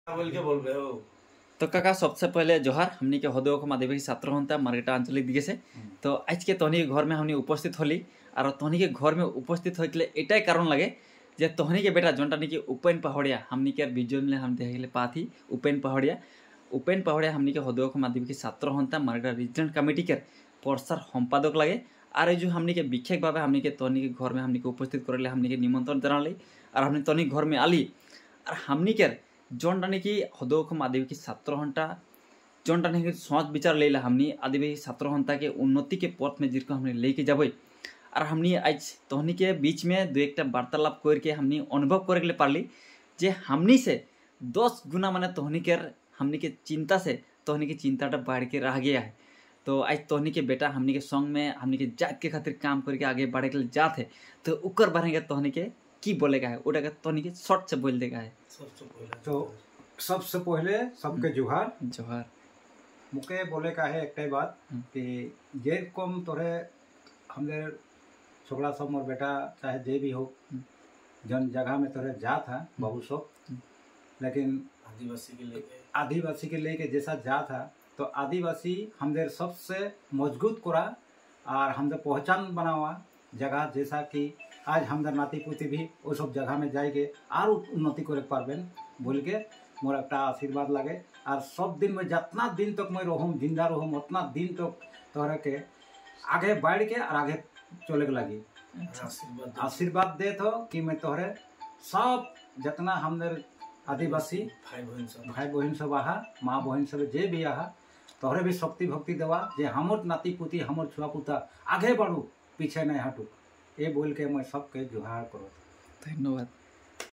बोल के बोल रहे हो। तो काका सबसे पहले जोहार हमनी के हदो को आदिवासी छात्र होता मार्केटा आंचलिक दिखे से तो आज के तहनी के घर में हमनी उपस्थित होली और तहनी के घर में उपस्थित होइले एटाई कारण लगे जे तहनी के बेटा जोनटा निके उपेन पहाड़िया हमनी के विजन में हम देखले पाथी उपेन पहाड़िया हमनी के हदो को आदिवासी छात्र होता मार्केटा रीजनल कमिटी के प्रसार सम्पादक लगे और जो हमनी के विशेष भाव हमनी के तहनी के घर में हमनी के उपस्थित करले हमनी के निमंत्रण जनाले और हमनी तहनी घर में आली और हमनी के जोनटा निकी हदोखम आदिवासी छात्र हंटा जोनटा निकी सोच विचार लेला हमनी आदिवासी छात्र हंता के उन्नति के पथ में जिरको हमने लेके जाबे और हमनी आज तहनी के बीच में दो एक वार्तालाप करके हमनी अनुभव करे ले पारली जे हमनी से 10 गुना माने तहनी के हमनी के चिंता से तहनी की चिंताटा बढ़ के रह गया है। तो आज तहनी के बेटा हमनी के संग में हमनी के जात के खातिर काम करके आगे बढ़े के जात है तो उकर बढ़ेंगे तहनी के की बोलेगा है उड़ा तहनी के शॉर्ट से बोल देगा है। सबसे पहले सबके जोहार जोहार मुके बोले का है एक बात कि जे कम तोरे हमरे छोकरा सब मोर बेटा चाहे जे भी हो जन जगह में तोरे जात है बहुत सब लेकिन आदिवासी के लेके जैसा जात है तो आदिवासी हमरे सबसे मजबूत करा और हमरे पहचान बनावा जगह जैसा कि आज हमदर नाती पुती भी वो सब जगह में जाएंगे और उन्नति करे पारबेन बोल के मोर एक आशीर्वाद लगे और सब दिन में जितना दिन तक मैं रहूँ जिंदा रहूँ उतना दिन तक तोहरा के आगे बढ़ के और आगे चले लगी आशीर्वाद दे तो कि मैं तोहरे सब जितना हमदर आदिवासी भाई बहन सब आहा माँ बहन सब जे भी आहा तोहरे भी शक्ति भक्ति देवा जे हमर नाती पुती हमर छुआ पुता आगे बढ़ू पीछे नहीं हटू ये बोल के मैं सबके जोहार करो। धन्यवाद।